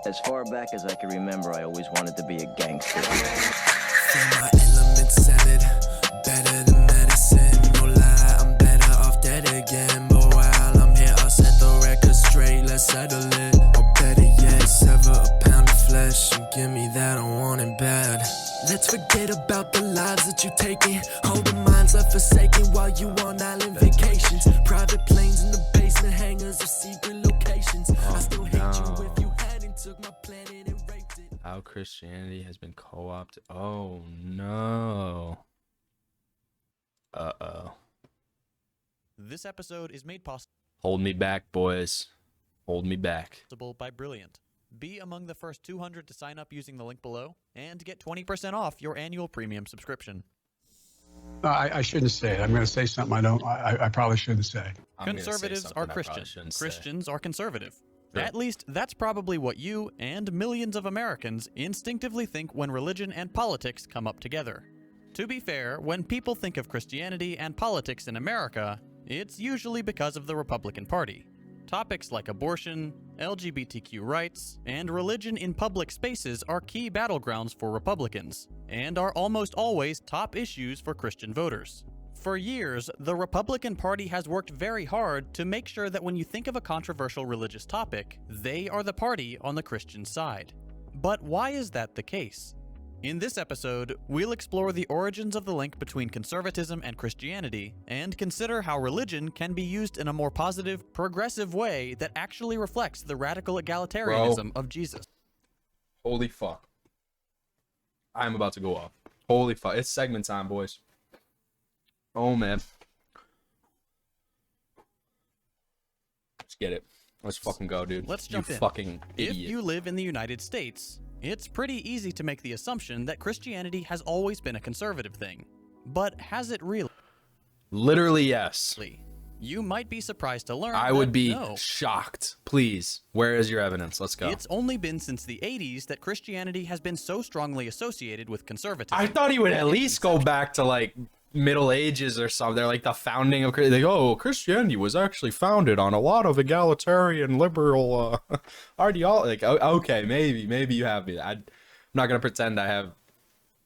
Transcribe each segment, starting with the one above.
As far back as I can remember, I always wanted to be a gangster. Feel my elements in it, better than medicine. No lie, I'm better off dead again. But while I'm here, I'll set the record straight. Let's settle it. Or better yet, sever a pound of flesh and give me that I want it bad. Let's forget about the lives that you're taking. Hold the minds left forsaken while you on island vacations. Private planes in the basement, hangars of secret locations. I still hate you if you hadn't took my planet and raped it. How Christianity has been co-opted. Oh no. Uh-oh. This episode is made Hold me back, boys. Hold me back. possible by Brilliant. Be among the first 200 to sign up using the link below and get 20% off your annual premium subscription. I shouldn't say it. I'm going to say something I probably shouldn't say. I'm gonna say Conservatives something are I probably Christian. shouldn't say. Christians are conservative. Sure. At least that's probably what you and millions of Americans instinctively think when religion and politics come up together. To be fair, when people think of Christianity and politics in America, it's usually because of the Republican Party. Topics like abortion, LGBTQ rights, and religion in public spaces are key battlegrounds for Republicans, and are almost always top issues for Christian voters. For years, the Republican Party has worked very hard to make sure that when you think of a controversial religious topic, they are the party on the Christian side. But why is that the case? In this episode, we'll explore the origins of the link between conservatism and Christianity, and consider how religion can be used in a more positive, progressive way that actually reflects the radical egalitarianism of Jesus. Holy fuck. I'm about to go off. Holy fuck. It's segment time, boys. Oh, man. Let's get it. Let's fucking go, dude. Let's jump you in. fucking If idiot. you live in the United States, it's pretty easy to make the assumption that Christianity has always been a conservative thing. But has it really? Literally, yes. You might be surprised to learn I would that be no. shocked. Please. Where is your evidence? Let's go. It's only been since the 80s that Christianity has been so strongly associated with conservatism. I thought he would at least go back to like Middle Ages or something. They're like the founding of They go, oh, Christianity was actually founded on a lot of egalitarian liberal ideology. Like, okay, maybe you have me. I'm not gonna pretend I have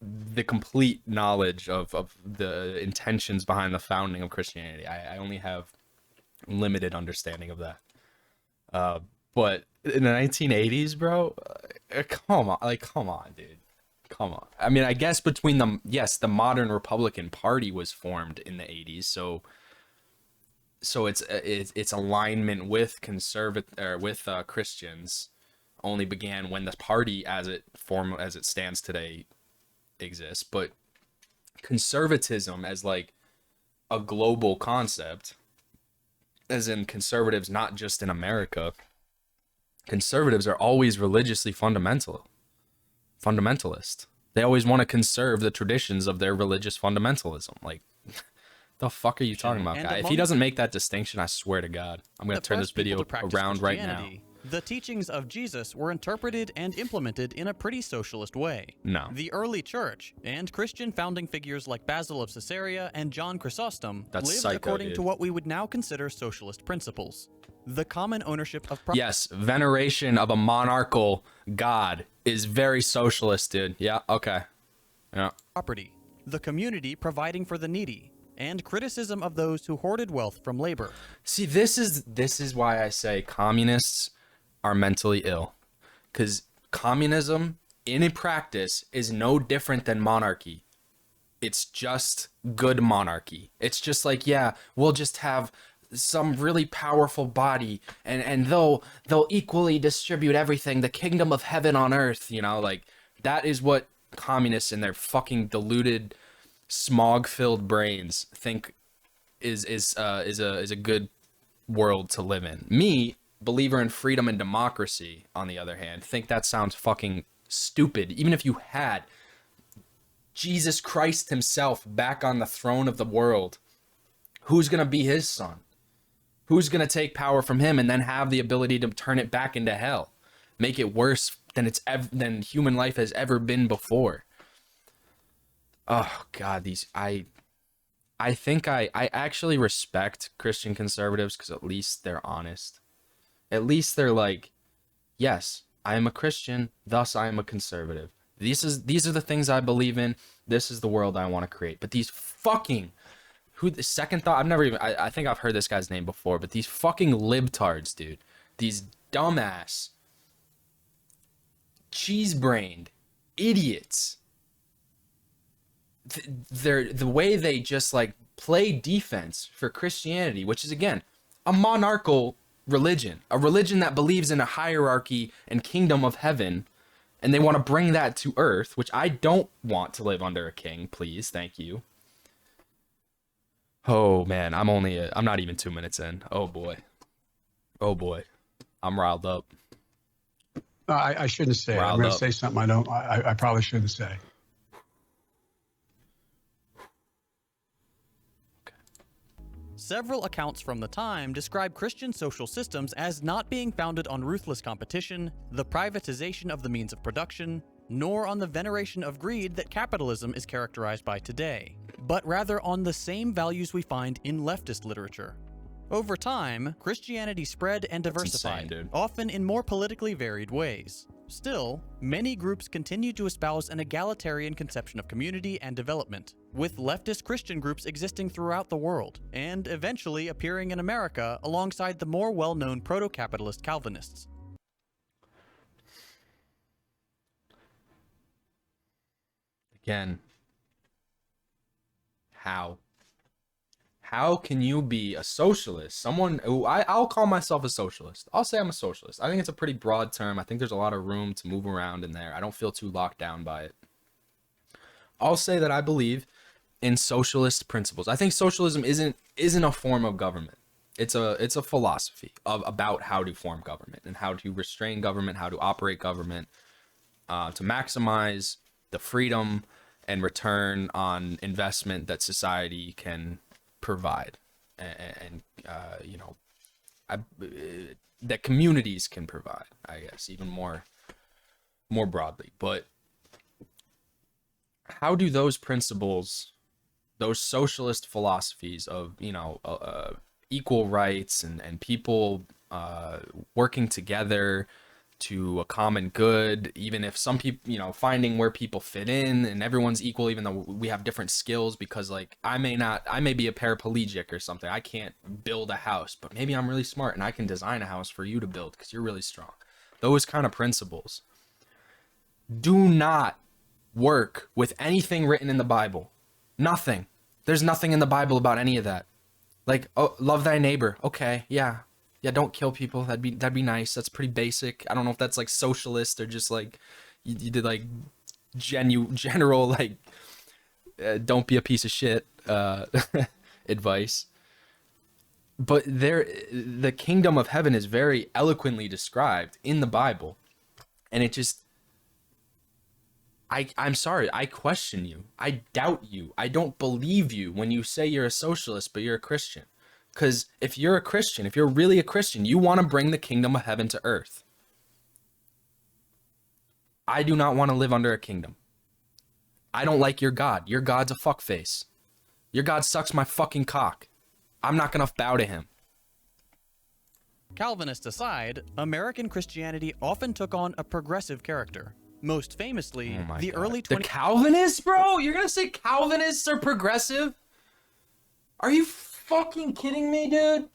the complete knowledge of the intentions behind the founding of Christianity. I only have limited understanding of that. But in the 1980s, bro, come on, dude. Come on. I mean, I guess between them, yes, the modern Republican Party was formed in the 80s, so its alignment with Christians only began when the party as it stands today exists. But conservatism as like a global concept, as in conservatives not just in America, conservatives are always religiously fundamentalist. They always want to conserve the traditions of their religious fundamentalism. Like, the fuck are you talking about, guy? If he doesn't make that distinction, I swear to God, I'm going to turn this video around right now. The teachings of Jesus were interpreted and implemented in a pretty socialist way. No. The early church and Christian founding figures like Basil of Caesarea and John Chrysostom lived according to what we would now consider socialist principles. The common ownership of yes, veneration of a monarchical god is very socialist, dude. Yeah, okay. Yeah. Property, the community providing for the needy, and criticism of those who hoarded wealth from labor. See, this is why I say communists are mentally ill, because communism in practice is no different than monarchy. It's just good monarchy. It's just like, yeah, we'll just have some really powerful body and they'll equally distribute everything, the kingdom of heaven on earth, you know, like that is what communists in their fucking deluded, smog-filled brains think is a good world to live in. Me, believer in freedom and democracy, on the other hand, think that sounds fucking stupid. Even if you had Jesus Christ himself back on the throne of the world, who's gonna be his son? Who's going to take power from him and then have the ability to turn it back into hell? Make it worse than human life has ever been before. Oh, God, I think I actually respect Christian conservatives because at least they're honest. At least they're like, yes, I am a Christian, thus I am a conservative. These are the things I believe in. This is the world I want to create. But these fucking the second thought, I think I've heard this guy's name before, but these fucking libtards, dude. These dumbass cheese-brained idiots. The way they just like play defense for Christianity, which is again a monarchical religion, a religion that believes in a hierarchy and kingdom of heaven, and they want to bring that to earth, which I don't want to live under a king, please, thank you. Oh man, I'm not even 2 minutes in. Oh boy, I'm riled up. I shouldn't say it. I'm going to say something I probably shouldn't say. Several accounts from the time describe Christian social systems as not being founded on ruthless competition, the privatization of the means of production, nor on the veneration of greed that capitalism is characterized by today, but rather on the same values we find in leftist literature. Over time, Christianity spread and diversified, insane, often in more politically varied ways. Still, many groups continue to espouse an egalitarian conception of community and development, with leftist Christian groups existing throughout the world, and eventually appearing in America alongside the more well-known proto-capitalist Calvinists. Again, how can you be a socialist? Someone who I'll call myself a socialist. I'll say I'm a socialist. I think it's a pretty broad term. I think there's a lot of room to move around in there. I don't feel too locked down by it. I'll say that I believe in socialist principles. I think socialism isn't a form of government. It's a philosophy about how to form government and how to restrain government, how to operate government, to maximize the freedom and return on investment that society can provide, and that communities can provide, I guess, even more broadly. But how do those principles, those socialist philosophies of equal rights and people working together to a common good, even if some people, finding where people fit in and everyone's equal, even though we have different skills, because like I may be a paraplegic or something. I can't build a house, but maybe I'm really smart and I can design a house for you to build because you're really strong. Those kind of principles do not work with anything written in the Bible. Nothing. There's nothing in the Bible about any of that. Like, oh, love thy neighbor. Okay, yeah, don't kill people. That'd be nice. That's pretty basic. I don't know if that's like socialist or just like you did like general like don't be a piece of shit advice. But the kingdom of heaven is very eloquently described in the Bible, and it just I'm sorry, I question you. I doubt you. I don't believe you when you say you're a socialist but you're a Christian. Because if you're a Christian, if you're really a Christian, you want to bring the kingdom of heaven to earth. I do not want to live under a kingdom. I don't like your God. Your God's a fuckface. Your God sucks my fucking cock. I'm not going to bow to him. Calvinists aside, American Christianity often took on a progressive character. Most famously, the early 20s. The Calvinists, bro? You're going to say Calvinists are progressive? Are you fucking kidding me, dude?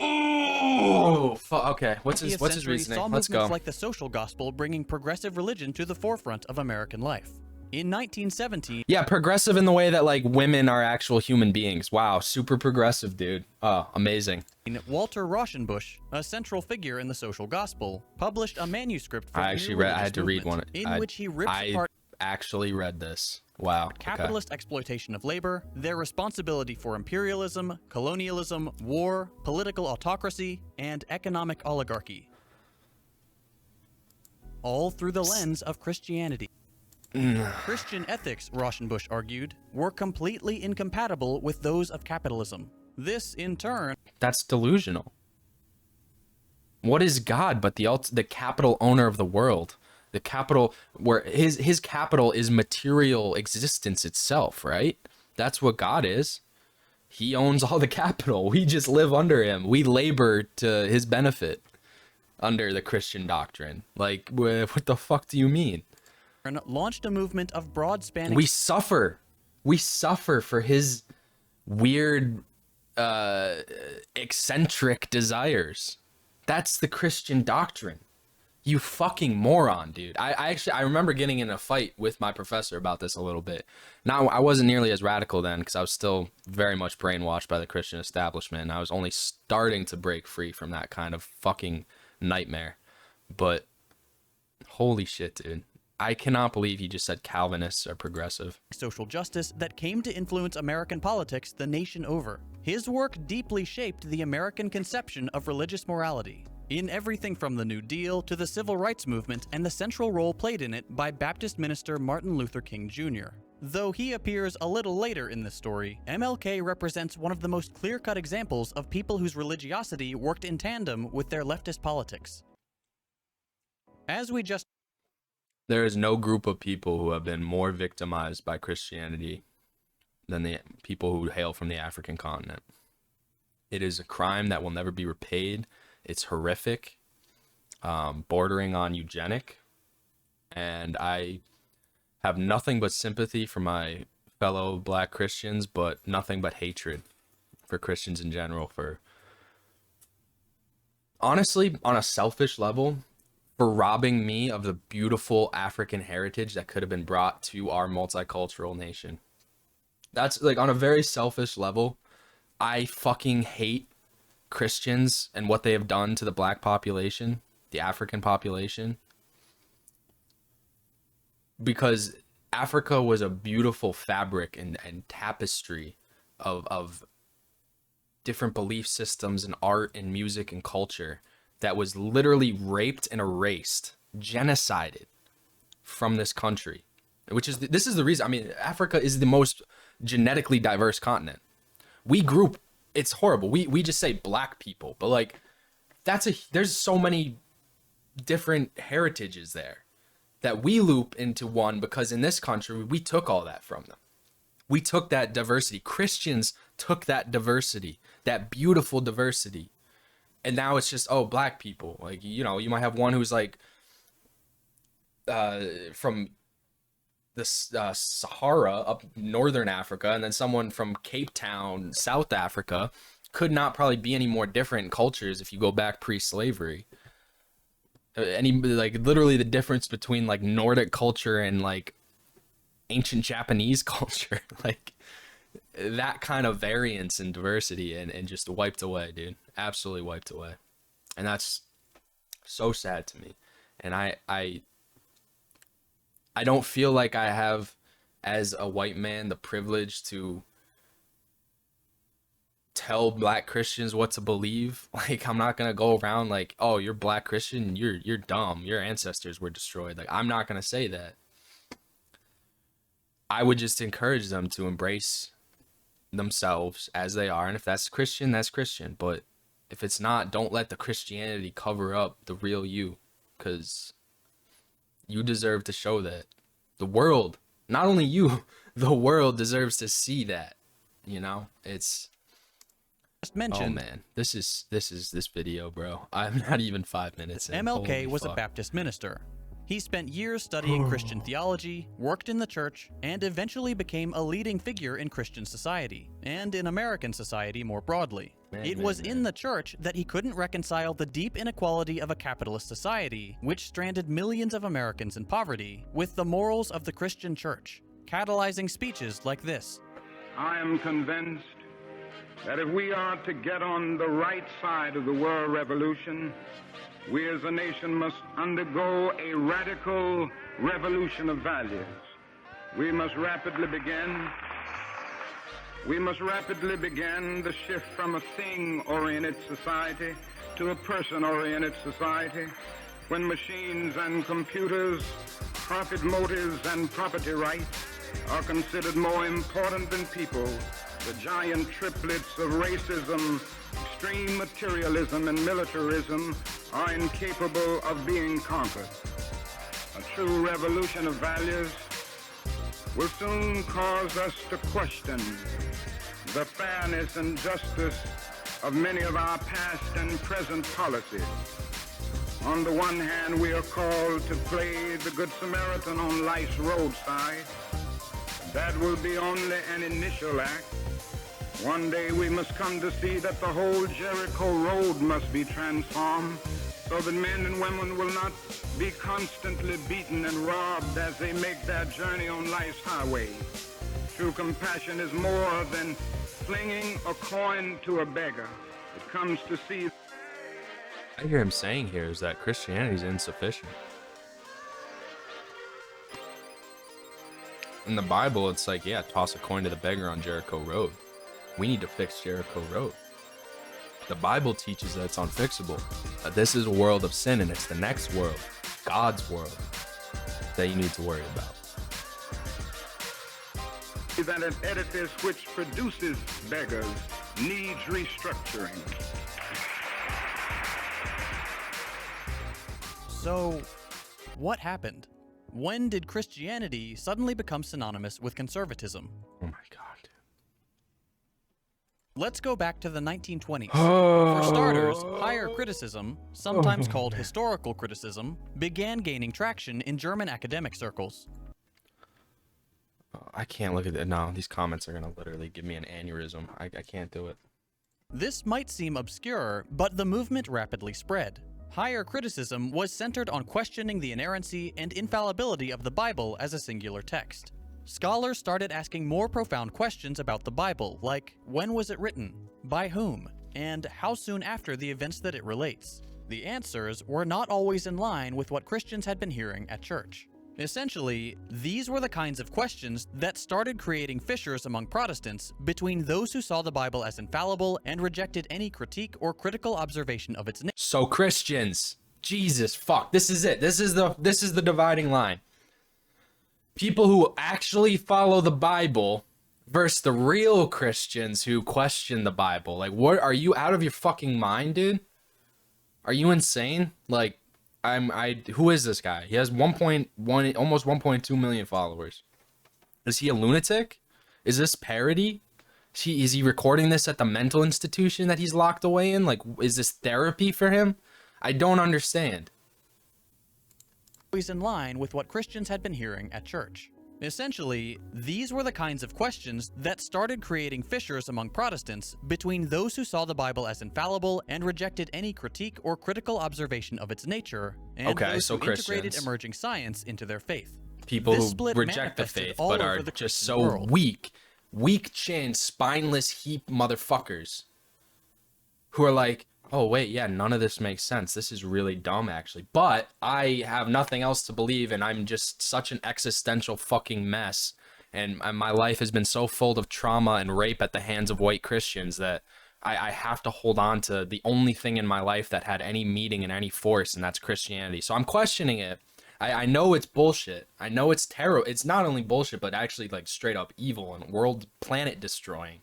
Oh, okay. What's his reasoning? Let's go. Like the social gospel bringing progressive religion to the forefront of American life. In 1917, yeah, progressive in the way that like women are actual human beings. Wow, super progressive, dude. Oh, amazing. Walter Rauschenbusch, a central figure in the social gospel, published a manuscript for I had to read one in which he rips apart. Actually read this. Wow. Capitalist exploitation of labor, their responsibility for imperialism, colonialism, war, political autocracy, and economic oligarchy. All through the lens of Christianity. Christian ethics, Rauschenbusch argued, were completely incompatible with those of capitalism. This, in turn... That's delusional. What is God but the capital owner of the world? The capital, where his capital is material existence itself, right? That's what God is. He owns all the capital. We just live under him. We labor to his benefit. under the Christian doctrine. Like, what the fuck do you mean? Launched a movement of broad spanning. We suffer for his weird, eccentric desires. That's the Christian doctrine. You fucking moron, dude. I remember getting in a fight with my professor about this a little bit. Now, I wasn't nearly as radical then because I was still very much brainwashed by the Christian establishment. And I was only starting to break free from that kind of fucking nightmare. But holy shit, dude. I cannot believe he just said Calvinists are progressive. Social justice that came to influence American politics the nation over. His work deeply shaped the American conception of religious morality, in everything from the New Deal to the Civil Rights Movement and the central role played in it by Baptist minister Martin Luther King Jr. Though he appears a little later in the story, MLK represents one of the most clear-cut examples of people whose religiosity worked in tandem with their leftist politics. As we just There is no group of people who have been more victimized by Christianity than the people who hail from the African continent. It is a crime that will never be repaid. It's horrific, bordering on eugenic, and I have nothing but sympathy for my fellow black Christians, but nothing but hatred for Christians in general. For honestly, on a selfish level, for robbing me of the beautiful African heritage that could have been brought to our multicultural nation. That's like on a very selfish level. I fucking hate Christians and what they have done to the black population, the African population, because Africa was a beautiful fabric and tapestry of different belief systems and art and music and culture that was literally raped and erased, genocided from this country, this is the reason. I mean, Africa is the most genetically diverse continent. We group, it's horrible. We just say black people, but like there's so many different heritages there that we loop into one because in this country, we took all that from them. We took that diversity. Christians took that diversity, that beautiful diversity. And now it's just, oh, black people. Like, you know, you might have one who's like from the Sahara up northern Africa, and then someone from Cape Town, South Africa, could not probably be any more different cultures if you go back pre-slavery. Like literally the difference between like Nordic culture and like ancient Japanese culture, like that kind of variance and diversity and just wiped away, dude. Absolutely wiped away. And that's so sad to me. And I don't feel like I have, as a white man, the privilege to tell black Christians what to believe. Like, I'm not gonna go around like, oh, you're black Christian, you're dumb, your ancestors were destroyed. Like, I'm not gonna say that. I would just encourage them to embrace themselves as they are, and if that's Christian, that's Christian. But if it's not, don't let the Christianity cover up the real you, because you deserve to show that. The world, not only you, the world deserves to see that. You know, it's just mentioned. Oh man, this is this video, bro. I'm not even 5 minutes in. MLK was a Baptist minister. He spent years studying Christian theology, worked in the church, and eventually became a leading figure in Christian society, and in American society more broadly. It was in the church that he couldn't reconcile the deep inequality of a capitalist society, which stranded millions of Americans in poverty, with the morals of the Christian church, catalyzing speeches like this. I am convinced that if we are to get on the right side of the world revolution, we as a nation must undergo a radical revolution of values. We must rapidly begin the shift from a thing-oriented society to a person-oriented society, when machines and computers, profit motives and property rights are considered more important than people. The giant triplets of racism, extreme materialism, and militarism are incapable of being conquered. A true revolution of values will soon cause us to question the fairness and justice of many of our past and present policies. On the one hand, we are called to play the Good Samaritan on life's roadside. That will be only an initial act. One day we must come to see that the whole Jericho road must be transformed so that men and women will not be constantly beaten and robbed as they make their journey on life's highway. True compassion is more than flinging a coin to a beggar. It comes to see. I hear him saying here is that Christianity is insufficient. In the Bible, it's like, yeah, toss a coin to the beggar on Jericho Road. We need to fix Jericho Road. The Bible teaches that it's unfixable. This is a world of sin, and it's the next world, God's world, that you need to worry about. That an edifice which produces beggars needs restructuring. So, what happened? When did Christianity suddenly become synonymous with conservatism? Oh my God. Let's go back to the 1920s. For starters, higher criticism, sometimes called historical criticism, began gaining traction in German academic circles. I can't look at it. No, these comments are going to literally give me an aneurysm. I can't do it. This might seem obscure, but the movement rapidly spread. Higher criticism was centered on questioning the inerrancy and infallibility of the Bible as a singular text. Scholars started asking more profound questions about the Bible, like when was it written, by whom, and how soon after the events that it relates. The answers were not always in line with what Christians had been hearing at church. Essentially, these were the kinds of questions that started creating fissures among Protestants between those who saw the Bible as infallible and rejected any critique or critical observation of its nature. So Christians, Jesus, fuck, this is it. This is the dividing line. People who actually follow the Bible versus the real Christians who question the Bible. Like, what, are you out of your fucking mind, dude? Are you insane? Like, who is this guy? He has 1.1, almost 1.2 million followers. Is he a lunatic? Is this parody? Is he recording this at the mental institution that he's locked away in? Like, is this therapy for him? I don't understand. Always in line with what Christians had been hearing at church. Essentially, these were the kinds of questions that started creating fissures among Protestants between those who saw the Bible as infallible and rejected any critique or critical observation of its nature, and those who integrated emerging science into their faith. People who reject the faith but are just so weak-chinned, spineless heap motherfuckers who are like, oh wait, yeah, none of this makes sense. This is really dumb, actually. But I have nothing else to believe, and I'm just such an existential fucking mess. And my life has been so full of trauma and rape at the hands of white Christians that I have to hold on to the only thing in my life that had any meaning and any force, and that's Christianity. So I'm questioning it. I know it's bullshit. I know it's terrible. It's not only bullshit, but actually like straight up evil and planet destroying.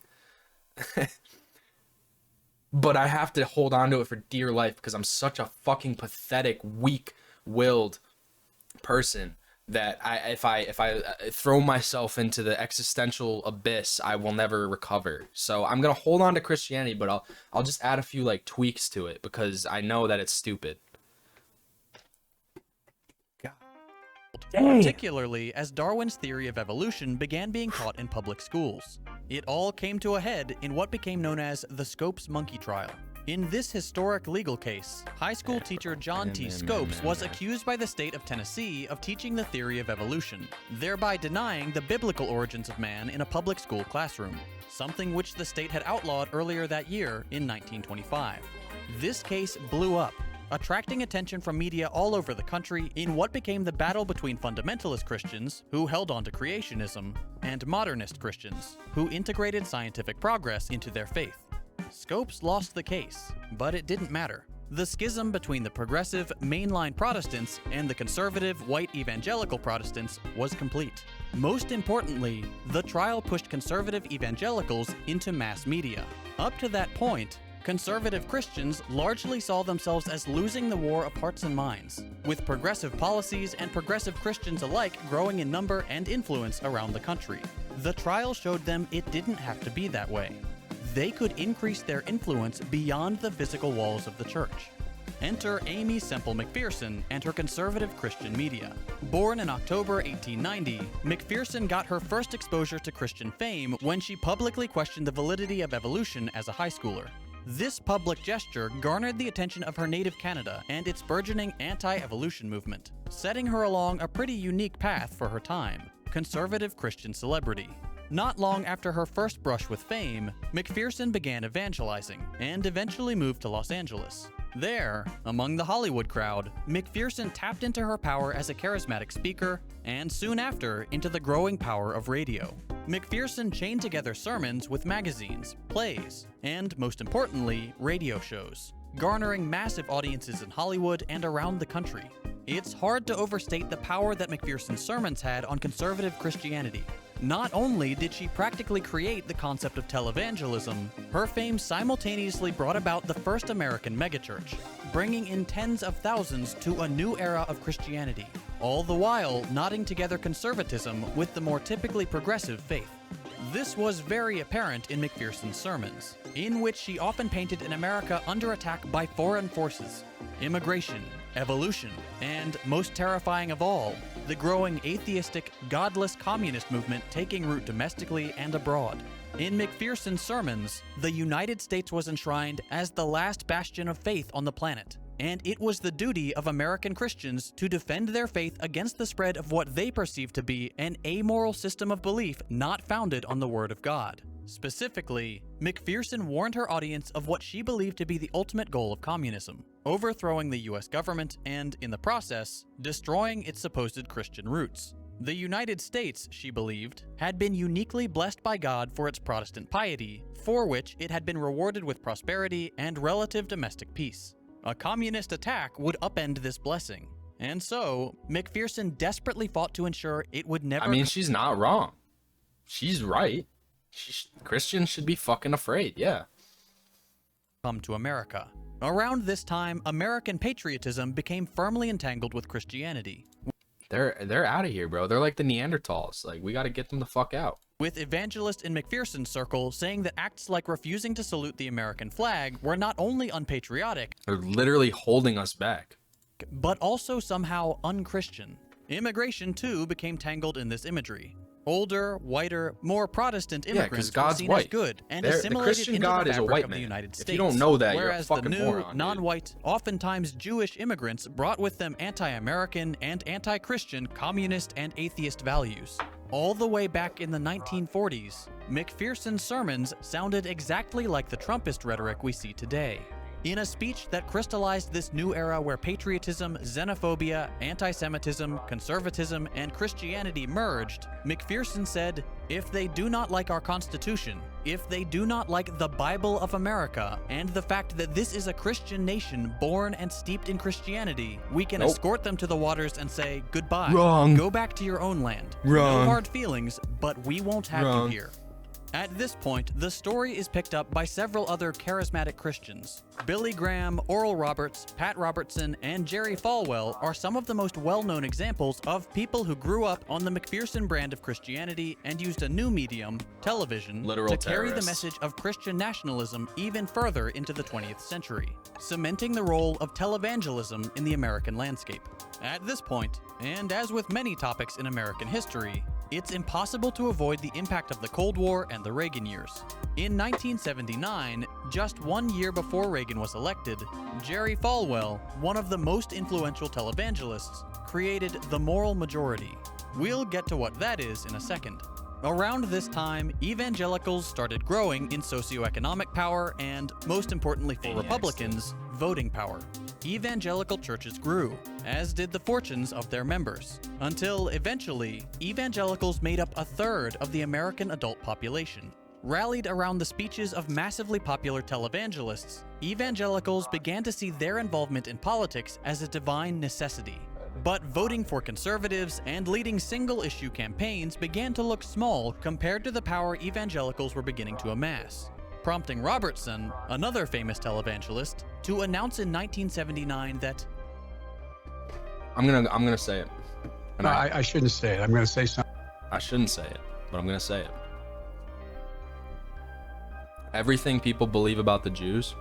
But I have to hold on to it for dear life because I'm such a fucking pathetic, weak-willed person that if I throw myself into the existential abyss, I will never recover. So I'm gonna hold on to Christianity, but I'll just add a few like tweaks to it because I know that it's stupid. Particularly as Darwin's theory of evolution began being taught in public schools. It all came to a head in what became known as the Scopes monkey trial. In this historic legal case, high school teacher John T. Scopes was accused by the state of Tennessee of teaching the theory of evolution, thereby denying the biblical origins of man in a public school classroom, something which the state had outlawed earlier that year in 1925. This case blew up, attracting attention from media all over the country in what became the battle between fundamentalist Christians, who held on to creationism, and modernist Christians, who integrated scientific progress into their faith. Scopes lost the case, but it didn't matter. The schism between the progressive, mainline Protestants and the conservative, white evangelical Protestants was complete. Most importantly, the trial pushed conservative evangelicals into mass media. Up to that point, conservative Christians largely saw themselves as losing the war of hearts and minds, with progressive policies and progressive Christians alike growing in number and influence around the country. The trial showed them it didn't have to be that way. They could increase their influence beyond the physical walls of the church. enter Amy Semple McPherson and her conservative Christian media. Born in October 1890, McPherson got her first exposure to Christian fame when she publicly questioned the validity of evolution as a high schooler. This public gesture garnered the attention of her native Canada and its burgeoning anti-evolution movement, setting her along a pretty unique path for her time: conservative Christian celebrity. Not long after her first brush with fame, McPherson began evangelizing and eventually moved to Los Angeles. There, among the Hollywood crowd, McPherson tapped into her power as a charismatic speaker and soon after into the growing power of radio. McPherson chained together sermons with magazines, plays, and most importantly, radio shows, garnering massive audiences in Hollywood and around the country. It's hard to overstate the power that McPherson's sermons had on conservative Christianity. Not only did she practically create the concept of televangelism, her fame simultaneously brought about the first American megachurch, bringing in tens of thousands to a new era of Christianity, all the while knotting together conservatism with the more typically progressive faith. This was very apparent in McPherson's sermons, in which she often painted an America under attack by foreign forces, immigration, evolution, and, most terrifying of all, the growing atheistic, godless communist movement taking root domestically and abroad. In McPherson's sermons, the United States was enshrined as the last bastion of faith on the planet, and it was the duty of American Christians to defend their faith against the spread of what they perceived to be an amoral system of belief not founded on the Word of God. Specifically, McPherson warned her audience of what she believed to be the ultimate goal of communism: overthrowing the US government and, in the process, destroying its supposed Christian roots. The United States, she believed, had been uniquely blessed by God for its Protestant piety, for which it had been rewarded with prosperity and relative domestic peace. A communist attack would upend this blessing, and so McPherson desperately fought to ensure it would never— I mean, she's not wrong. She's right. Christians should be fucking afraid, yeah. come to America. Around this time, American patriotism became firmly entangled with Christianity, They're out of here, bro. They're like the Neanderthals. Like, we got to get them the fuck out. with evangelists in McPherson's circle saying that acts like refusing to salute the American flag were not only unpatriotic, They're literally holding us back. but also somehow unchristian. Immigration, too, became tangled in this imagery. Older, whiter, more Protestant immigrants were God's seen white. as good and The assimilated Christian into God the is a fabric white of the man. United If States. you don't know that, you're a whereas fucking the new, moron, dude. non-white, oftentimes Jewish immigrants brought with them anti-American and anti-Christian communist and atheist values. All the way back in the 1940s, McPherson's sermons sounded exactly like the Trumpist rhetoric we see today. In a speech that crystallized this new era where patriotism, xenophobia, anti-Semitism, conservatism, and Christianity merged, McPherson said, "If they do not like our Constitution, if they do not like the Bible of America, and the fact that this is a Christian nation born and steeped in Christianity, we can escort them to the waters and say, goodbye. Wrong. Go back to your own land. Wrong. No hard feelings, but we won't have Wrong. you here." At this point, the story is picked up by several other charismatic Christians. Billy Graham, Oral Roberts, Pat Robertson, and Jerry Falwell are some of the most well-known examples of people who grew up on the McPherson brand of Christianity and used a new medium, television, Literal to carry the terrorists. message of Christian nationalism even further into the 20th century, cementing the role of televangelism in the American landscape. At this point, and as with many topics in American history, it's impossible to avoid the impact of the Cold War and the Reagan years. In 1979, just 1 year before Reagan was elected, Jerry Falwell, one of the most influential televangelists, created the moral majority. We'll get to what that is in a second. Around this time, evangelicals started growing in socioeconomic power and, most importantly for Republicans, voting power. Evangelical churches grew, as did the fortunes of their members, until eventually, evangelicals made up a third of the American adult population. Rallied around the speeches of massively popular televangelists, evangelicals began to see their involvement in politics as a divine necessity. But voting for conservatives and leading single-issue campaigns began to look small compared to the power evangelicals were beginning to amass, prompting Robertson, another famous televangelist, to announce in 1979 that I'm gonna say it. And No, I shouldn't say it. I'm going to say something. I shouldn't say it, but I'm gonna say it. Everything people believe about the Jews,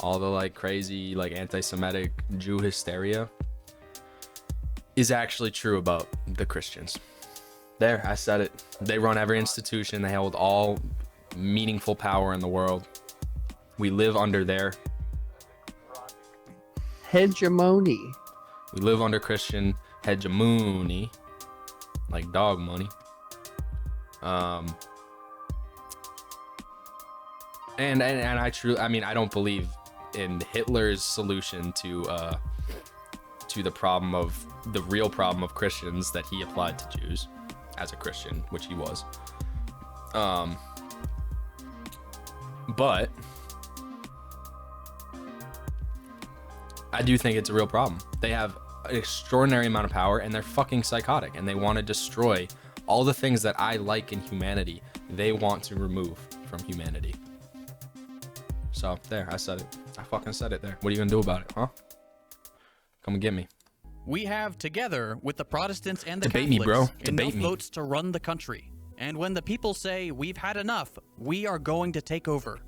all the like crazy like anti-Semitic Jew hysteria is actually true about the Christians. There, I said it. They run every institution. They hold all meaningful power in the world. We live under their hegemony. We live under Christian hegemony, like dog money. And I mean, I don't believe in Hitler's solution to the problem of the real problem of Christians that he applied to Jews as a Christian, which he was. But I do think it's a real problem. They have an extraordinary amount of power and they're fucking psychotic and they want to destroy all the things that I like in humanity. They want to remove from humanity. So there, I said it. I fucking said it there. What are you gonna do about it, huh? Come and get me. We have, together with the Protestants and the Debate Catholics, me, bro. enough Debate me. votes to run the country. And when the people say, we've had enough, we are going to take over.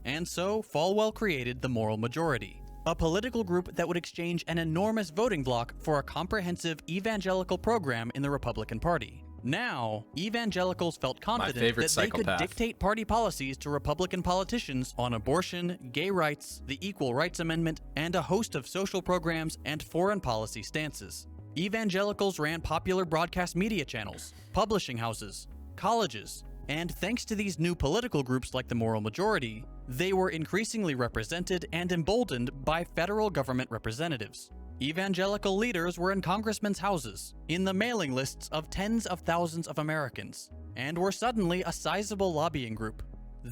And so, Falwell created the Moral Majority, a political group that would exchange an enormous voting bloc for a comprehensive evangelical program in the Republican Party. Now, evangelicals felt confident that they could dictate party policies to Republican politicians on abortion, gay rights, the Equal Rights Amendment, and a host of social programs and foreign policy stances. Evangelicals ran popular broadcast media channels, publishing houses, colleges, and thanks to these new political groups like the Moral Majority, they were increasingly represented and emboldened by federal government representatives. Evangelical leaders were in congressmen's houses, in the mailing lists of tens of thousands of Americans, and were suddenly a sizable lobbying group.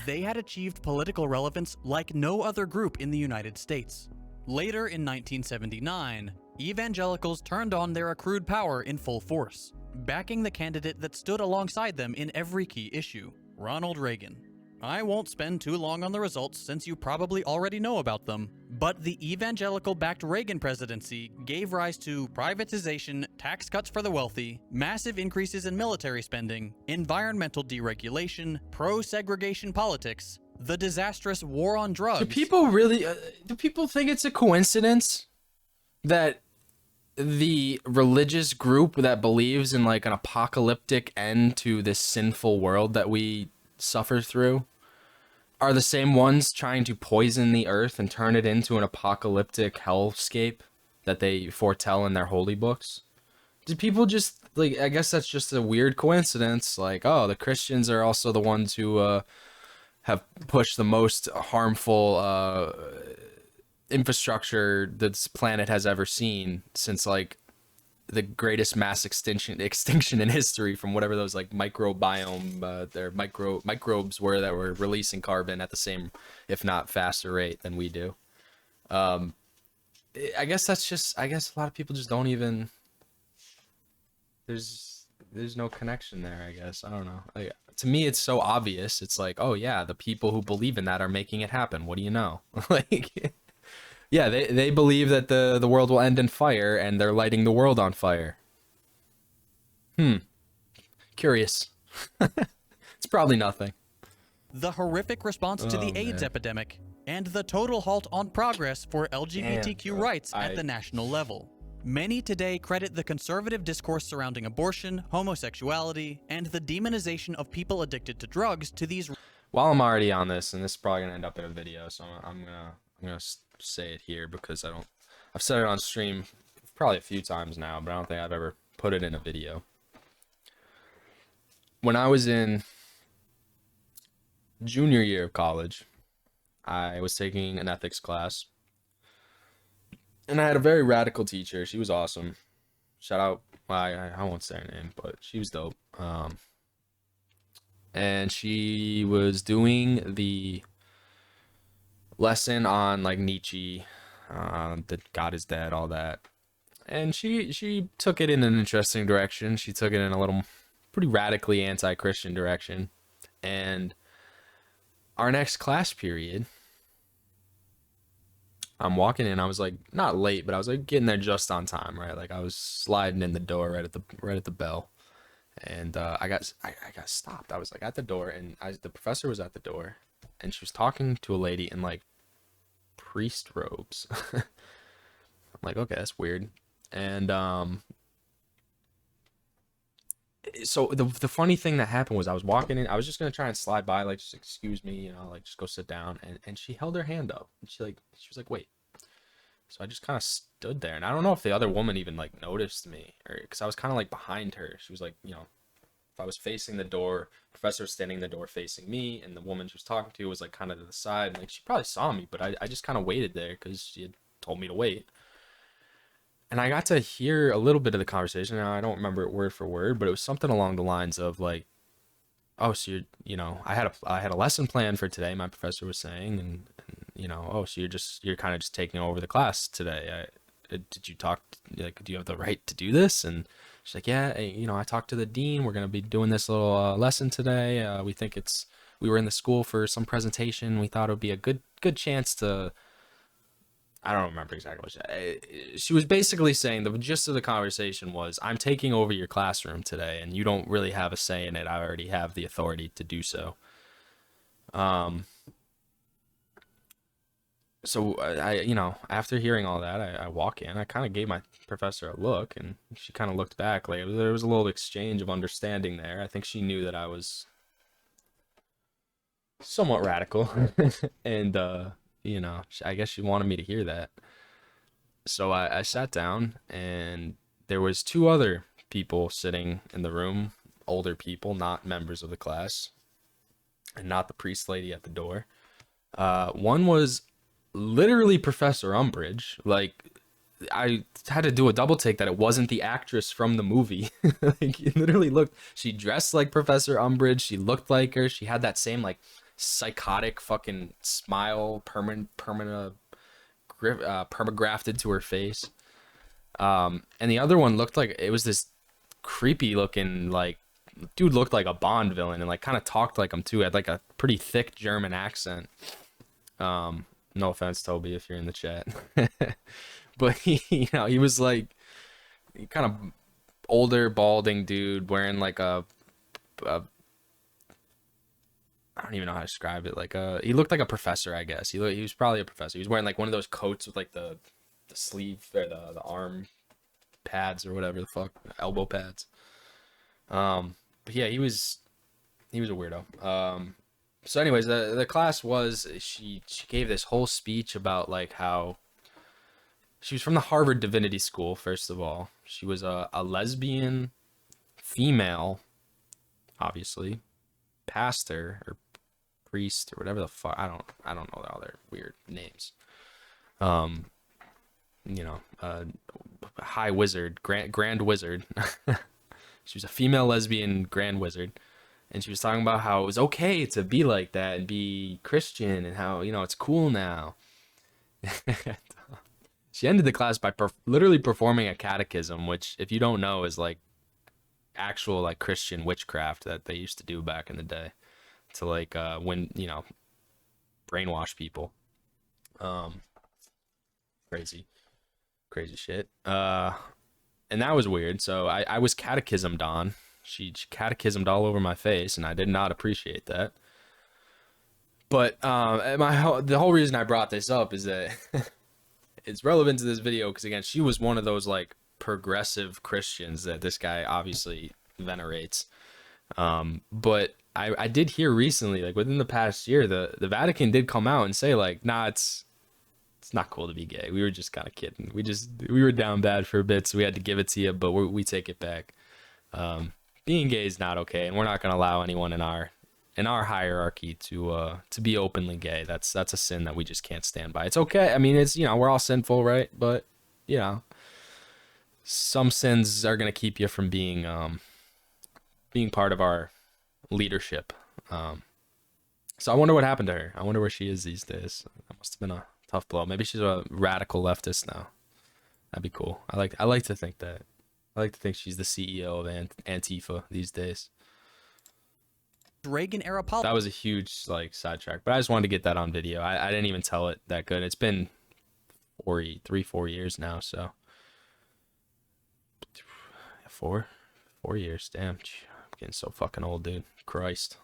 They had achieved political relevance like no other group in the United States. Later in 1979, evangelicals turned on their accrued power in full force, backing the candidate that stood alongside them in every key issue, Ronald Reagan. I won't spend too long on the results since you probably already know about them, but the evangelical-backed Reagan presidency gave rise to privatization, tax cuts for the wealthy, massive increases in military spending, environmental deregulation, pro-segregation politics, the disastrous war on drugs. Do people think it's a coincidence that the religious group that believes in like an apocalyptic end to this sinful world that we suffer through are the same ones trying to poison the earth and turn it into an apocalyptic hellscape that they foretell in their holy books? Do people just like, I guess that's just a weird coincidence, like, oh, the Christians are also the ones who have pushed the most harmful infrastructure this planet has ever seen since like the greatest mass extinction in history from whatever those like microbiome their microbes were that were releasing carbon at the same, if not faster rate than we do. I guess a lot of people just don't even, there's no connection there, I guess. I don't know. Like, to me, it's so obvious. It's like, oh yeah, the people who believe in that are making it happen. What do you know? Like, yeah, they believe that the world will end in fire, and they're lighting the world on fire. Curious. It's probably nothing. The horrific response to the AIDS epidemic, and the total halt on progress for LGBTQ rights at the national level. Many today credit the conservative discourse surrounding abortion, homosexuality, and the demonization of people addicted to drugs to these. While I'm already on this, and this is probably gonna end up in a video, so I'm gonna say it here because I've said it on stream probably a few times now, but I don't think I've ever put it in a video. When I was in junior year of college, I was taking an ethics class, and I had a very radical teacher. She was awesome. Shout out, well, I won't say her name, but she was dope. And she was doing the lesson on like Nietzsche, that God is dead, all that. And she took it in an interesting direction. She took it in a little pretty radically anti-Christian direction. And our next class period, I'm walking in, I was like not late, but I was like getting there just on time, right? Like I was sliding in the door right at the bell. And I got stopped. I was like at the door, and the professor was at the door, and she was talking to a lady in like priest robes. I'm like, okay, that's weird. And so the funny thing that happened was I was walking in. I was just gonna try and slide by, like, just excuse me, you know, like just go sit down. And she held her hand up, and she was like, wait. So I just kind of stood there, and I don't know if the other woman even like noticed me, or because I was kind of like behind her. She was like, you know, if I was facing the door, professor was standing in the door facing me, and the woman she was talking to was like kind of to the side. And, like, she probably saw me, but I just kind of waited there because she had told me to wait. And I got to hear a little bit of the conversation. Now, I don't remember it word for word, but it was something along the lines of like, oh, so you're, you know, I had a lesson plan for today, my professor was saying, and you know, oh, so you're kind of just taking over the class today. Did you talk, like, do you have the right to do this? And she's like, yeah, you know, I talked to the dean. We're going to be doing this little lesson today. We think we were in the school for some presentation. We thought it would be a good chance to, I don't remember exactly what she was basically saying. The gist of the conversation was, I'm taking over your classroom today, and you don't really have a say in it. I already have the authority to do so. So I, you know, after hearing all that, I walk in. I kind of gave my professor a look, and she kind of looked back. Like, there was a little exchange of understanding there. I think she knew that I was somewhat radical, and you know, I guess she wanted me to hear that. So I sat down, and there was two other people sitting in the room, older people, not members of the class, and not the priest lady at the door. One was literally Professor Umbridge. Like, I had to do a double take that it wasn't the actress from the movie. Like, it literally looked, she dressed like Professor Umbridge. She looked like her. She had that same, like, psychotic fucking smile, permagrafted to her face. And the other one looked like, it was this creepy looking, like, dude looked like a Bond villain, and like kind of talked like him too. Had like a pretty thick German accent. No offense, Toby, if you're in the chat. But you know, he was like kind of older, balding dude wearing like a I don't even know how to describe it. Like, he looked like a professor, I guess. He was probably a professor. He was wearing like one of those coats with like the sleeve or the arm pads or whatever the fuck, elbow pads. But yeah, he was a weirdo. So anyways, the class was, she gave this whole speech about like how she was from the Harvard Divinity School. First of all, she was a lesbian female, obviously, pastor or priest or whatever the fuck. I don't know all their weird names. You know, high wizard, grand wizard. She was a female lesbian grand wizard, and she was talking about how it was okay to be like that and be Christian, and how, you know, it's cool now. She ended the class by literally performing a catechism, which, if you don't know, is like actual like Christian witchcraft that they used to do back in the day to like when, you know, brainwash people. Crazy shit. And that was weird. So I was catechismed on. She catechismed all over my face, and I did not appreciate that. But the whole reason I brought this up is that it's relevant to this video because, again, she was one of those like progressive Christians that this guy obviously venerates. But I did hear recently, like within the past year, the Vatican did come out and say like, nah, it's not cool to be gay. We were just kind of kidding. We were down bad for a bit, so we had to give it to you, but we take it back. Being gay is not okay, and we're not going to allow anyone in our hierarchy to be openly gay. That's a sin that we just can't stand by. It's okay. I mean, it's, you know, we're all sinful, right? But, you know, some sins are going to keep you from being part of our leadership. So I wonder what happened to her. I wonder where she is these days. That must have been a tough blow. Maybe she's a radical leftist now. That'd be cool. I like to think that. I like to think she's the CEO of Antifa these days. Reagan era politics. That was a huge like sidetrack, but I just wanted to get that on video. I didn't even tell it that good. It's been 4 years now, so 4 years. Damn, I'm getting so fucking old, dude. Christ.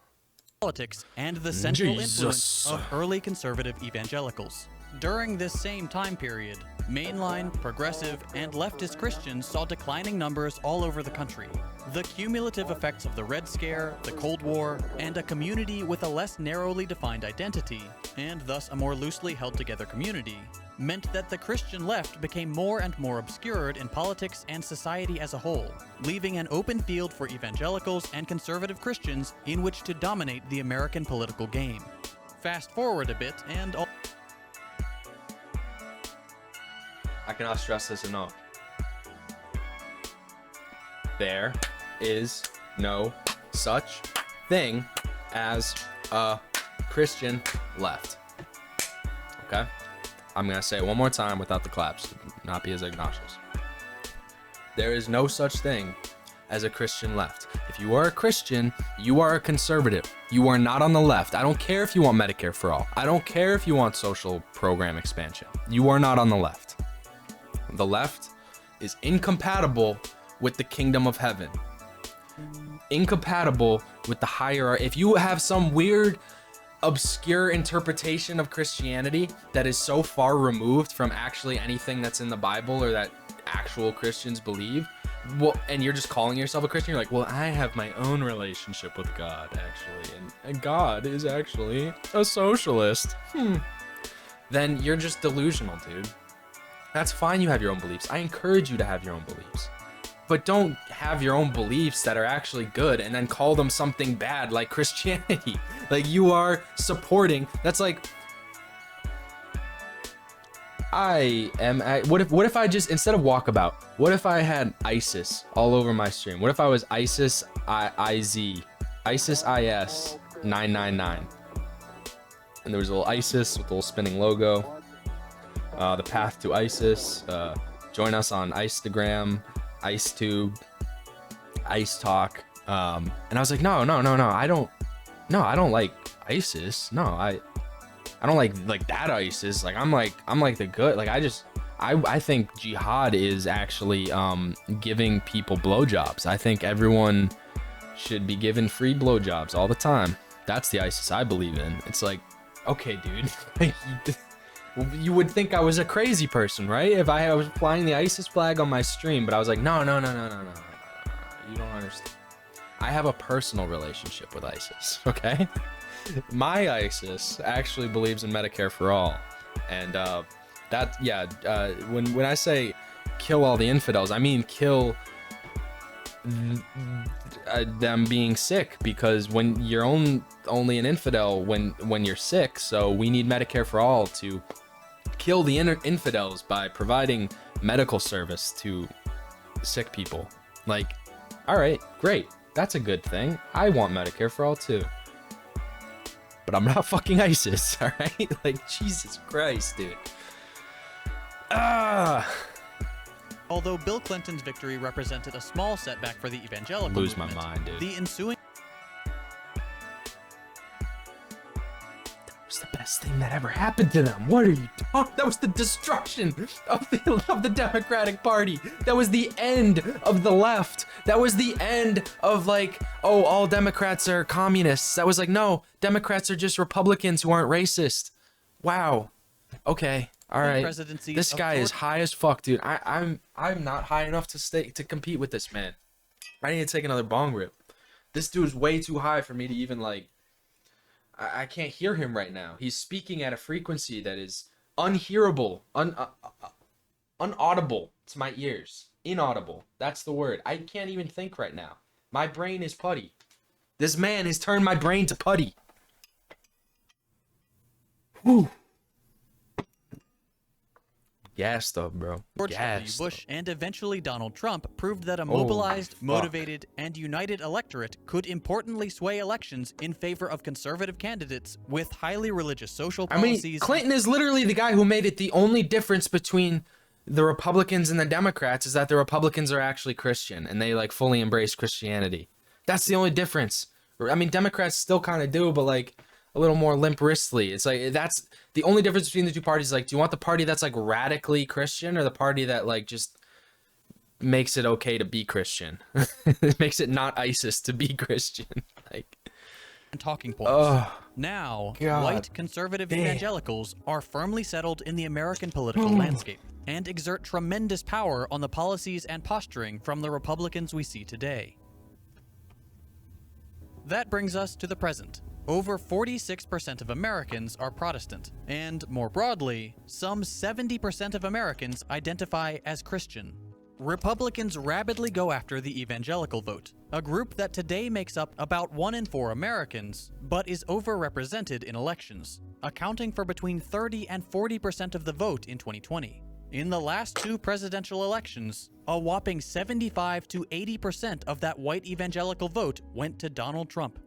Politics and the central Jesus. influence of early conservative evangelicals. During this same time period, mainline, progressive, and leftist Christians saw declining numbers all over the country. The cumulative effects of the Red Scare, the Cold War, and a community with a less narrowly defined identity, and thus a more loosely held together community, meant that the Christian left became more and more obscured in politics and society as a whole, leaving an open field for evangelicals and conservative Christians in which to dominate the American political game. Fast forward a bit and I cannot stress this enough. There is no such thing as a Christian left. Okay? I'm going to say it one more time without the claps, not be as obnoxious. There is no such thing as a Christian left. If you are a Christian, you are a conservative. You are not on the left. I don't care if you want Medicare for all. I don't care if you want social program expansion. You are not on the left. The left is incompatible with the kingdom of heaven. Incompatible with the hierarchy. If you have some weird, obscure interpretation of Christianity that is so far removed from actually anything that's in the Bible or that actual Christians believe, well, and you're just calling yourself a Christian, you're like, well, I have my own relationship with God, actually, and God is actually a socialist. Then you're just delusional, dude. That's fine, you have your own beliefs. I encourage you to have your own beliefs. But don't have your own beliefs that are actually good and then call them something bad like Christianity. Like, you are supporting, that's like, what if I just, instead of walkabout, what if I had ISIS all over my stream? What if I was ISIS IS 999? And there was a little ISIS with a little spinning logo. The path to ISIS. Join us on Instagram, IceTube, Ice Talk. And I was like, no. I don't like ISIS. No, I don't like that ISIS. Like I'm like the good. Like I think jihad is actually giving people blowjobs. I think everyone should be given free blowjobs all the time. That's the ISIS I believe in. It's like, okay, dude. You would think I was a crazy person, right? If I was flying the ISIS flag on my stream, but I was like, no. You don't understand. I have a personal relationship with ISIS, okay? My ISIS actually believes in Medicare for all. And when I say kill all the infidels, I mean kill them being sick, because when you're only an infidel when you're sick, so we need Medicare for all to kill the infidels by providing medical service to sick people. Like, all right, great, that's a good thing. I want Medicare for all too, but I'm not fucking ISIS. All right, like, Jesus Christ, dude. Although Bill Clinton's victory represented a small setback for the evangelical Lose movement, my mind, dude. the ensuing That was the best thing that ever happened to them. What are you talking? That was the destruction of the Democratic Party. That was the end of the left. That was the end of, like, oh, all Democrats are communists. That was like, no, Democrats are just Republicans who aren't racist. Wow. Okay. All right. This guy is high as fuck, dude. I'm not high enough to compete with this man. I need to take another bong rip. This dude's way too high for me to even, like, I can't hear him right now. He's speaking at a frequency that is unhearable, unaudible to my ears. Inaudible. That's the word. I can't even think right now. My brain is putty. This man has turned my brain to putty. Whew. Gassed up, bro. George W. Bush and eventually Donald Trump proved that a mobilized, motivated, and united electorate could importantly sway elections in favor of conservative candidates with highly religious social policies. I mean, Clinton is literally the guy who made it. The only difference between the Republicans and the Democrats is that the Republicans are actually Christian and they, like, fully embrace Christianity. That's the only difference. I mean, Democrats still kind of do, but, like, a little more limp wristly. It's like, that's the only difference between the two parties. Like, do you want the party that's, like, radically Christian, or the party that, like, just makes it okay to be Christian? It makes it not ISIS to be Christian. Like, and talking points. Now, God white conservative damn. evangelicals are firmly settled in the American political landscape and exert tremendous power on the policies and posturing from the Republicans we see today. That brings us to the present. Over 46% of Americans are Protestant, and more broadly, some 70% of Americans identify as Christian. Republicans rapidly go after the evangelical vote, a group that today makes up about 1 in 4 Americans, but is overrepresented in elections, accounting for between 30 and 40% of the vote in 2020. In the last 2 presidential elections, a whopping 75 to 80% of that white evangelical vote went to Donald Trump.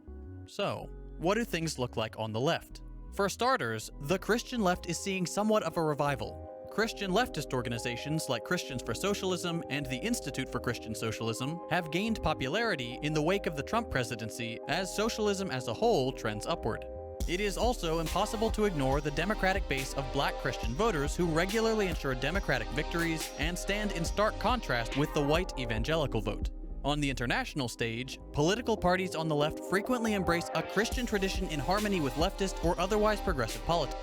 So, what do things look like on the left? For starters, the Christian left is seeing somewhat of a revival. Christian leftist organizations like Christians for Socialism and the Institute for Christian Socialism have gained popularity in the wake of the Trump presidency as socialism as a whole trends upward. It is also impossible to ignore the Democratic base of black Christian voters who regularly ensure Democratic victories and stand in stark contrast with the white evangelical vote. On the international stage, political parties on the left frequently embrace a Christian tradition in harmony with leftist or otherwise progressive politics.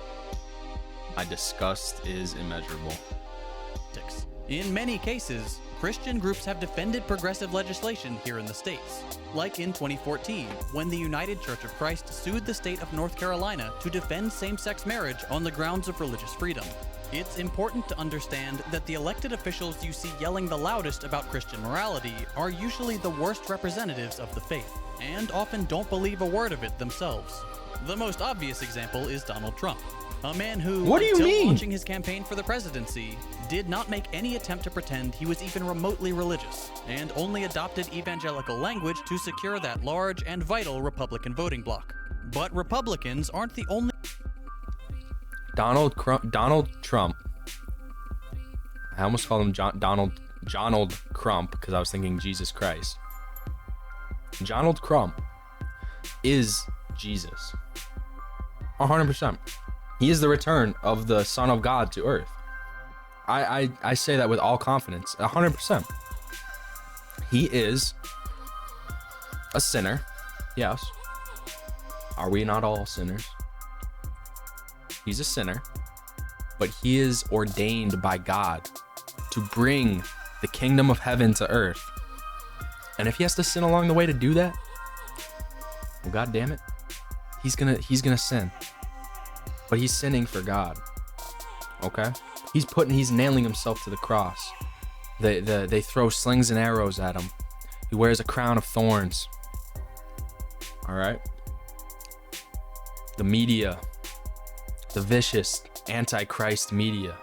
My disgust is immeasurable. In many cases, Christian groups have defended progressive legislation here in the States, like in 2014, when the United Church of Christ sued the state of North Carolina to defend same-sex marriage on the grounds of religious freedom. It's important to understand that the elected officials you see yelling the loudest about Christian morality are usually the worst representatives of the faith, and often don't believe a word of it themselves. The most obvious example is Donald Trump, a man who, What do you until mean? launching his campaign for the presidency, did not make any attempt to pretend he was even remotely religious, and only adopted evangelical language to secure that large and vital Republican voting bloc. But Republicans aren't the only... Donald Trump. I almost called him Donald Crump because I was thinking Jesus Christ. Donald Crump is Jesus. 100%. He is the return of the Son of God to earth. I say that with all confidence. 100%. He is a sinner. Yes. Are we not all sinners? He's a sinner, but he is ordained by God to bring the kingdom of heaven to earth. And if he has to sin along the way to do that, well, God damn it, he's gonna sin. But he's sinning for God. Okay? He's nailing himself to the cross. They throw slings and arrows at him. He wears a crown of thorns. All right? The media, the vicious anti-Christ media,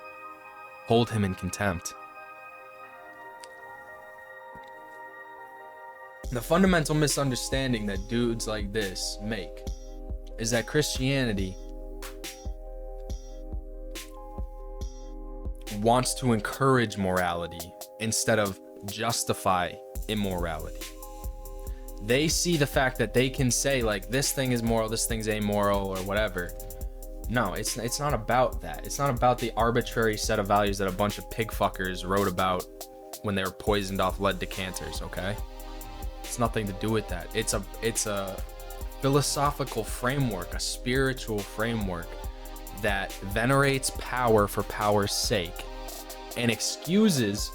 hold him in contempt. The fundamental misunderstanding that dudes like this make is that Christianity wants to encourage morality instead of justify immorality. They see the fact that they can say like this thing is moral, this thing's amoral, or whatever. No, it's not about that. It's not about the arbitrary set of values that a bunch of pig fuckers wrote about when they were poisoned off lead decanters, okay? It's nothing to do with that. It's a philosophical framework, a spiritual framework that venerates power for power's sake and excuses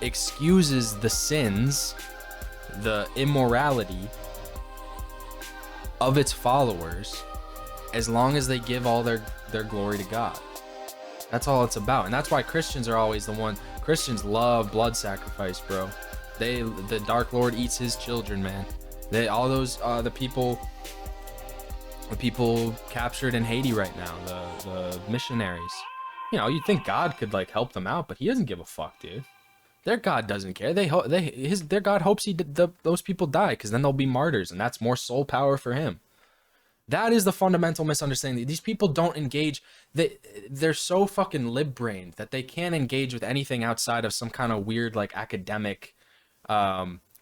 the sins, the immorality of its followers, as long as they give all their glory to God. That's all it's about. And that's why Christians are always the one. Christians love blood sacrifice, bro. The Dark Lord eats his children, man. All those the people captured in Haiti right now, the missionaries. You know, you'd think God could like help them out, but he doesn't give a fuck, dude. Their God doesn't care. Their God hopes those people die, because then they'll be martyrs, and that's more soul power for him. That is the fundamental misunderstanding. These people don't engage. They're so fucking lib-brained that they can't engage with anything outside of some kind of weird like academic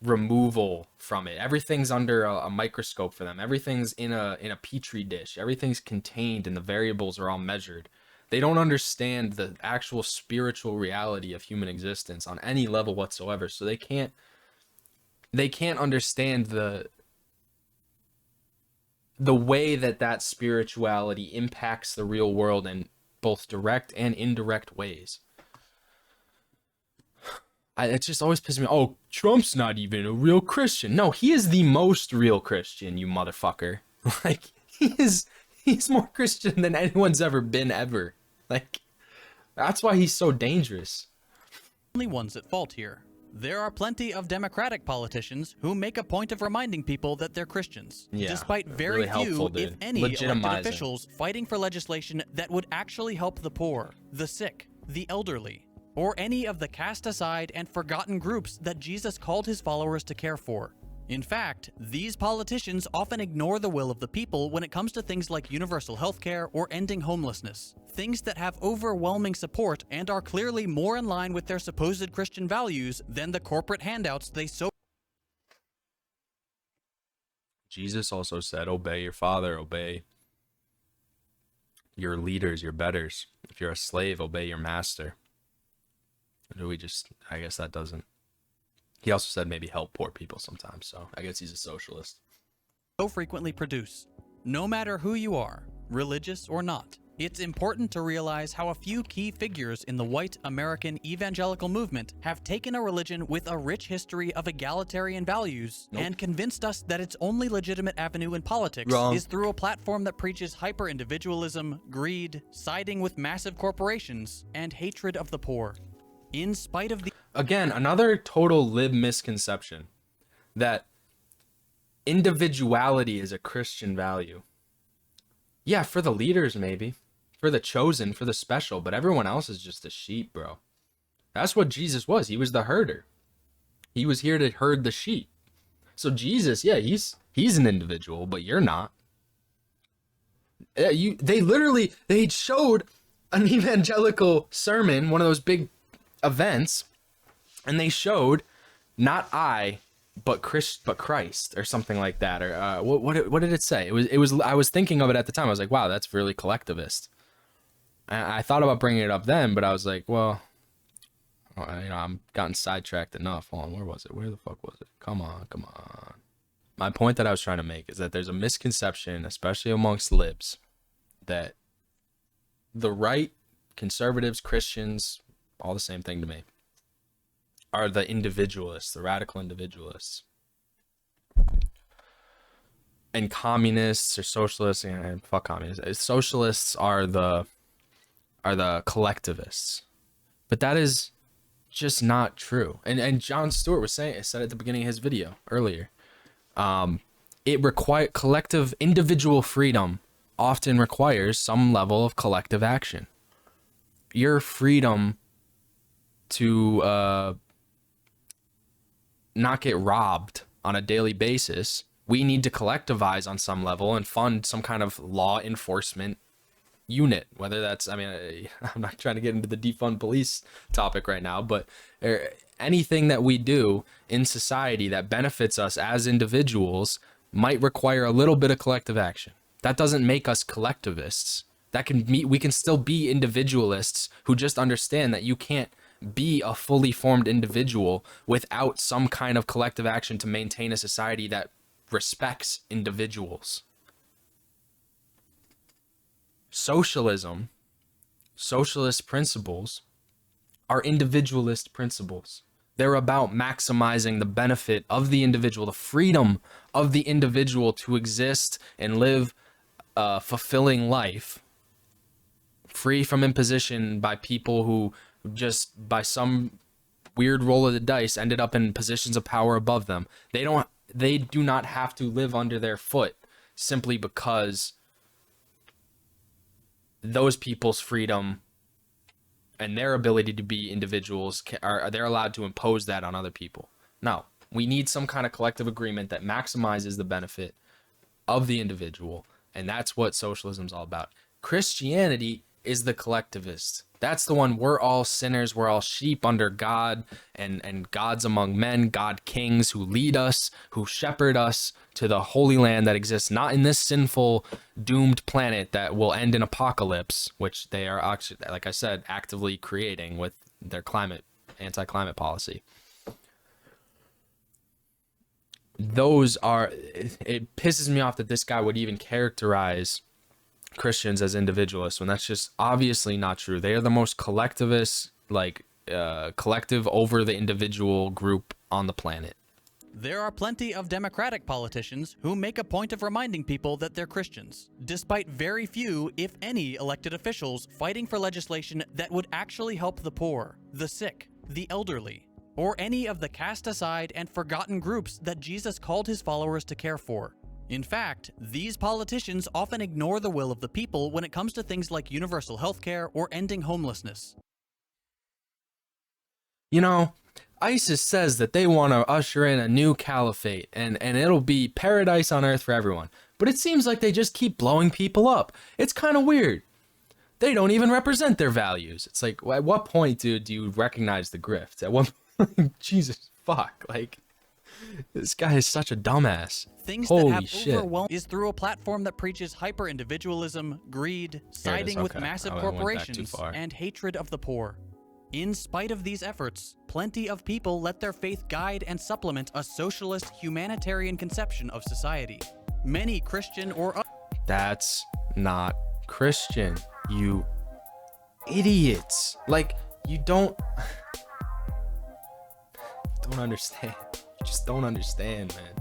removal from it. Everything's under a microscope for them. Everything's in a petri dish. Everything's contained, and the variables are all measured. They don't understand the actual spiritual reality of human existence on any level whatsoever. So they can't understand the way that spirituality impacts the real world in both direct and indirect ways. It just always pisses me off. Oh, Trump's not even a real Christian. No, he is the most real Christian, you motherfucker. Like, he's more Christian than anyone's ever been ever. Like, that's why he's so dangerous. Only ones at fault here. There are plenty of Democratic politicians who make a point of reminding people that they're Christians, Yeah, despite very really helpful, few, if dude. any, elected Legitimizing. officials fighting for legislation that would actually help the poor, the sick, the elderly, or any of the cast aside and forgotten groups that Jesus called his followers to care for. In fact, these politicians often ignore the will of the people when it comes to things like universal healthcare or ending homelessness, things that have overwhelming support and are clearly more in line with their supposed Christian values than the corporate handouts they so. Jesus also said, obey your father, obey your leaders, your betters. If you're a slave, obey your master. I guess that doesn't. He also said maybe help poor people sometimes, so I guess he's a socialist. So frequently produce. No matter who you are, religious or not, it's important to realize how a few key figures in the white American evangelical movement have taken a religion with a rich history of egalitarian values and convinced us that its only legitimate avenue in politics is through a platform that preaches hyper-individualism, greed, siding with massive corporations, and hatred of the poor. In spite of the... Again, another total lib misconception that individuality is a Christian value. Yeah, for the leaders maybe, for the chosen, for the special, but everyone else is just a sheep, bro. That's what Jesus was. He was the herder. He was here to herd the sheep. So Jesus, yeah, he's an individual, but you're not. They showed an evangelical sermon, one of those big events, and they showed not I but Christ or something like that, or what did it say? It was I was thinking of it at the time. I was like, wow, that's really collectivist. I thought about bringing it up then, but I was like, well, I'm gotten sidetracked enough. Hold on, where was it? Where the fuck was it? Come on. My point that I was trying to make is that there's a misconception, especially amongst libs, that the right, conservatives, Christians, all the same thing to me, are the individualists, the radical individualists. And communists or socialists, and fuck communists, socialists are the collectivists. But that is just not true. And Jon Stewart said at the beginning of his video earlier, collective individual freedom often requires some level of collective action. Your freedom to not get robbed on a daily basis, we need to collectivize on some level and fund some kind of law enforcement unit, whether that's, I'm not trying to get into the defund police topic right now, but anything that we do in society that benefits us as individuals might require a little bit of collective action. That doesn't make us collectivists. We can still be individualists who just understand that you can't be a fully formed individual without some kind of collective action to maintain a society that respects individuals. Socialism, socialist principles are individualist principles. They're about maximizing the benefit of the individual, the freedom of the individual to exist and live a fulfilling life, free from imposition by people who just by some weird roll of the dice ended up in positions of power above them. They do not have to live under their foot simply because those people's freedom and their ability to be individuals they're allowed to impose that on other people. No, we need some kind of collective agreement that maximizes the benefit of the individual, and that's what socialism's all about. Christianity is the collectivist. That's the one. We're all sinners. We're all sheep under God, and gods among men, God kings who lead us, who shepherd us to the holy land that exists not in this sinful, doomed planet that will end in apocalypse, which they are actually, like I said, actively creating with their anti-climate policy. those are, it pisses me off that this guy would even characterize Christians as individualists when that's just obviously not true. They are the most collectivist, like collective over the individual group on the planet. There are plenty of Democratic politicians who make a point of reminding people that they're Christians, despite very few, if any, elected officials fighting for legislation that would actually help the poor, the sick, the elderly, or any of the cast aside and forgotten groups that Jesus called his followers to care for. In fact, these politicians often ignore the will of the people when it comes to things like universal healthcare or ending homelessness. You know, ISIS says that they want to usher in a new caliphate and it'll be paradise on earth for everyone. But it seems like they just keep blowing people up. It's kind of weird. They don't even represent their values. It's like, at what point, dude, do you recognize the grift? At what point? Jesus, fuck. Like, this guy is such a dumbass. Things Holy that have shit. overwhelmed is through a platform that preaches hyper-individualism, greed, siding with Okay. massive I went back too corporations, far. and hatred of the poor. In spite of these efforts, plenty of people let their faith guide and supplement a socialist, humanitarian conception of society. Many Christian or That's not Christian, you idiots. Like, you don't understand. You just don't understand, man.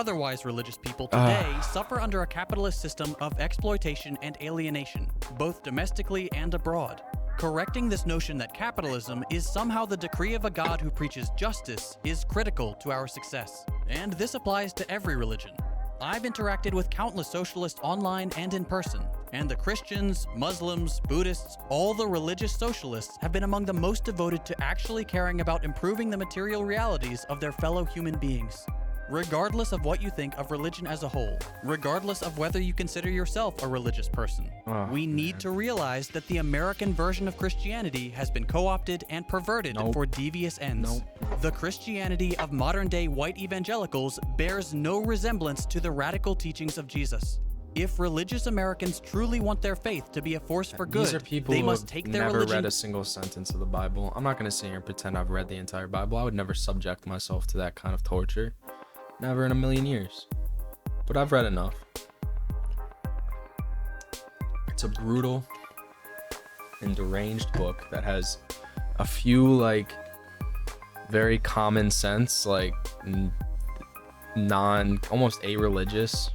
otherwise religious people today suffer under a capitalist system of exploitation and alienation, both domestically and abroad. Correcting this notion that capitalism is somehow the decree of a God who preaches justice is critical to our success. And this applies to every religion. I've interacted with countless socialists online and in person, and the Christians, Muslims, Buddhists, all the religious socialists have been among the most devoted to actually caring about improving the material realities of their fellow human beings. Regardless of what you think of religion as a whole, regardless of whether you consider yourself a religious person, we need to realize that the American version of Christianity has been co-opted and perverted for devious ends. The Christianity of modern-day white evangelicals bears no resemblance to the radical teachings of Jesus. If religious Americans truly want their faith to be a force for good, These are people they who must have take their never religion read a single sentence of the Bible. I'm not going to sit here and pretend I've read the entire Bible. I would never subject myself to that kind of torture. Never in a million years. But I've read enough. It's a brutal and deranged book that has a few, like, very common sense, like, almost a-religious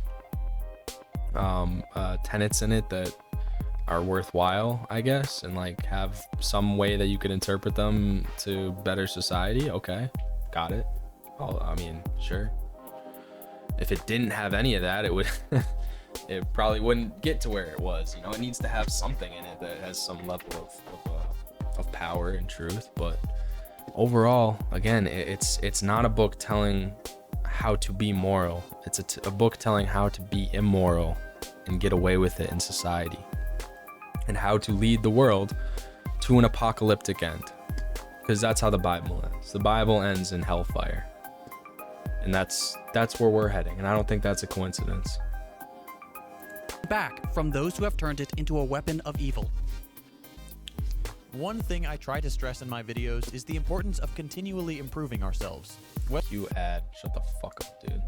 tenets in it that are worthwhile, I guess, and, like, have some way that you could interpret them to better society. Okay, got it. Oh, I mean, sure. If it didn't have any of that, it would it probably wouldn't get to where it was. You know, it needs to have something in it that has some level of power and truth. But overall, again, it's not a book telling how to be moral. It's a book telling how to be immoral and get away with it in society, and how to lead the world to an apocalyptic end, because that's how the Bible ends. The Bible ends in hellfire. And that's where we're heading, and I don't think that's a coincidence. back from those who have turned it into a weapon of evil. One thing I try to stress in my videos is the importance of continually improving ourselves. You ad. Shut the fuck up, dude.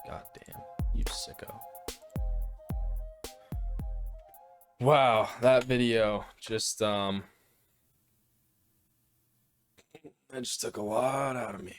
God damn. You sicko. Wow, that video just it just took a lot out of me.